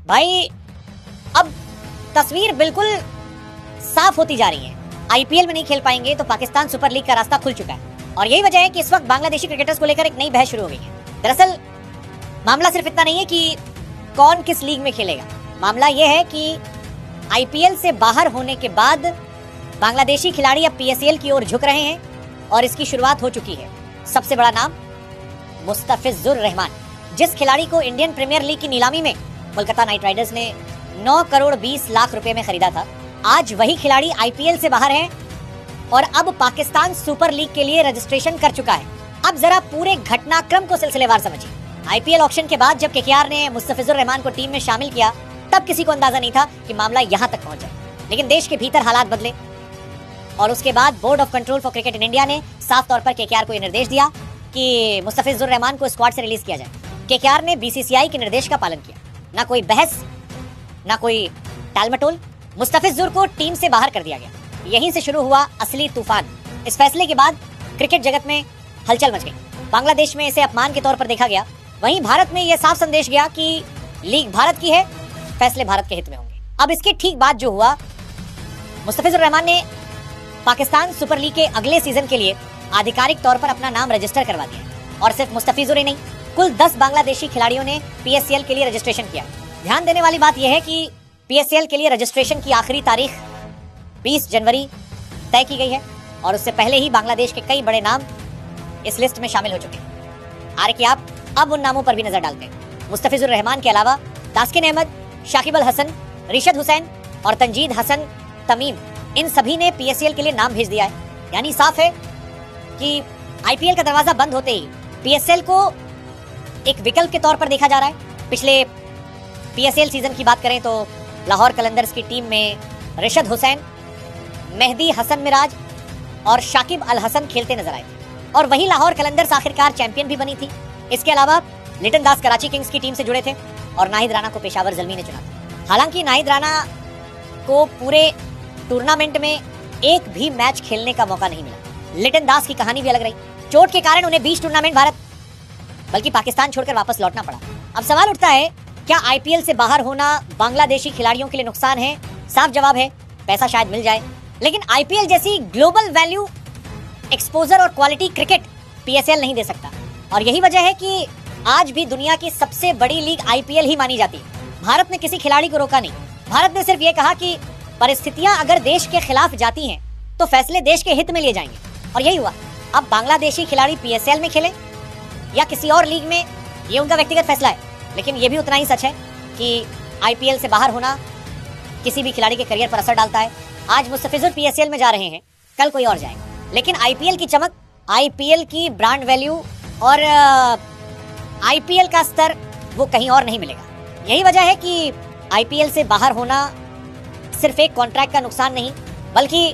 भाई अब तस्वीर बिल्कुल साफ होती जा रही है। आईपीएल में नहीं खेल पाएंगे तो पाकिस्तान सुपर लीग का रास्ता खुल चुका है और यही वजह है कि इस वक्त बांग्लादेशी क्रिकेटर्स को लेकर एक नई बहस शुरू हो गई है। दरअसल मामला सिर्फ इतना नहीं है कि कौन किस लीग में खेलेगा, मामला यह है कि आईपीएल से बाहर होने के बाद बांग्लादेशी खिलाड़ी अब पीएसएल की ओर झुक रहे हैं और इसकी शुरुआत हो चुकी है। सबसे बड़ा नाम मुस्तफिजुर रहमान, जिस खिलाड़ी को इंडियन प्रीमियर लीग की नीलामी में कोलकाता नाइट राइडर्स ने 9 करोड़ 20 लाख रुपए में खरीदा था, आज वही खिलाड़ी आईपीएल से बाहर है और अब पाकिस्तान सुपर लीग के लिए रजिस्ट्रेशन कर चुका है। अब जरा पूरे घटनाक्रम को सिलसिलेवार समझिए। आईपीएल ऑक्शन के बाद जब केकेआर ने मुस्तफिजुर रहमान को टीम में शामिल किया तब किसी को अंदाजा नहीं था कि मामला यहां तक पहुंच जाए, लेकिन देश के भीतर हालात बदले और उसके बाद board of control for cricket in India ने साफ तौर पर केकेआर को यह निर्देश दिया कि मुस्तफिजुर रहमान को स्क्वाड से रिलीज किया जाए। केकेआर ने बीसीसीआई के निर्देश का पालन किया, ना कोई बहस ना कोई टालमटोल, मुस्तफिजुर को टीम से बाहर कर दिया गया। यहीं से शुरू हुआ असली तूफान। इस फैसले के बाद क्रिकेट जगत में हलचल मच गई। बांग्लादेश में इसे अपमान के तौर पर देखा गया, वहीं भारत में यह साफ संदेश गया कि लीग भारत की है, फैसले भारत के हित में होंगे। अब इसके ठीक बाद जो हुआ, मुस्तफिजुर रहमान ने पाकिस्तान सुपर लीग के अगले सीजन के लिए आधिकारिक तौर पर अपना नाम रजिस्टर करवा दिया और सिर्फ मुस्तफिजुर ही नहीं, कुल 10 बांग्लादेशी खिलाड़ियों ने पीएसएल के लिए रजिस्ट्रेशन किया। ध्यान देने वाली बात यह है कि पीएसएल के लिए रजिस्ट्रेशन की आखिरी तारीख 20 जनवरी तय की गई है और उससे पहले ही बांग्लादेश के कई बड़े नाम इस लिस्ट में शामिल हो चुके हैं। आर के आप अब उन नामों पर भी नजर डालते हैं। मुस्तफिजुर रहमान के अलावा तास्किन अहमद, शाकिब अल हसन, रिशद हुसैन और तंजीद हसन तमीम, इन सभी ने पीएसएल के लिए नाम भेज दिया है। यानी साफ है कि आईपीएल का दरवाजा बंद होते ही पीएसएल को एक विकल्प के तौर पर देखा जा रहा है। पिछले पीएसएल सीजन की बात करें तो लाहौर कलंदर्स की टीम में रिशद हुसैन, मेहदी हसन मिराज और शाकिब अल हसन खेलते नजर आए थे और वही लाहौर कलंदर्स आखिरकार चैंपियन भी बनी थी। इसके अलावा लिटन दास कराची किंग्स की टीम से जुड़े थे और नाहिद राणा को पेशावर ज़ल्मी ने चुना था। हालांकि नाहिद राणा को पूरे टूर्नामेंट में एक भी मैच खेलने का मौका नहीं मिला। लिटन दास की कहानी भी अलग रही। चोट के कारण उन्हें 20 टूर्नामेंट भारत बल्कि पाकिस्तान छोड़कर वापस लौटना पड़ा। अब सवाल उठता है, क्या आईपीएल से बाहर होना बांग्लादेशी खिलाड़ियों के लिए नुकसान है? साफ जवाब है, पैसा शायद मिल जाए, लेकिन आईपीएल जैसी ग्लोबल वैल्यू, एक्सपोजर और क्वालिटी क्रिकेट पीएसएल नहीं दे सकता। और यही वजह है कि आज भी दुनिया की सबसे बड़ी लीग आईपीएल ही मानी जाती है। भारत ने किसी खिलाड़ी को रोका नहीं। भारत ने सिर्फ ये कहा कि परिस्थितियां अगर देश के खिलाफ जाती हैं तो फैसले देश के हित में लिए जाएंगे और यही हुआ। अब बांग्लादेशी खिलाड़ी पीएसएल में खेले या किसी और लीग में, ये उनका व्यक्तिगत फैसला है, लेकिन ये भी उतना ही सच है कि आईपीएल से बाहर होना किसी भी खिलाड़ी के करियर पर असर डालता है। आज मुस्तफिजुर पीएसएल में जा रहे हैं, कल कोई और जाएगा, लेकिन आईपीएल की चमक, आईपीएल की ब्रांड वैल्यू और आईपीएल का स्तर वो कहीं और नहीं मिलेगा। यही वजह है कि आईपीएल से बाहर होना सिर्फ एक कॉन्ट्रैक्ट का नुकसान नहीं, बल्कि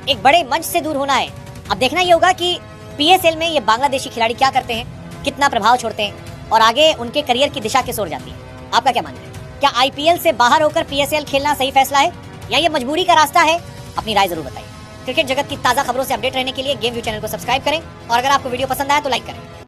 एक बड़े मंच से दूर होना है। अब देखना ये होगा कि पीएसएल में ये बांग्लादेशी खिलाड़ी क्या करते हैं, कितना प्रभाव छोड़ते हैं और आगे उनके करियर की दिशा किस ओर जाती है। आपका क्या मानना है? क्या आईपीएल से बाहर होकर पीएसएल खेलना सही फैसला है या ये मजबूरी का रास्ता है? अपनी राय जरूर बताइए। क्रिकेट जगत की ताजा खबरों से अपडेट रहने के लिए गेम व्यू चैनल को सब्सक्राइब करें और अगर आपको वीडियो पसंद आए तो लाइक करें।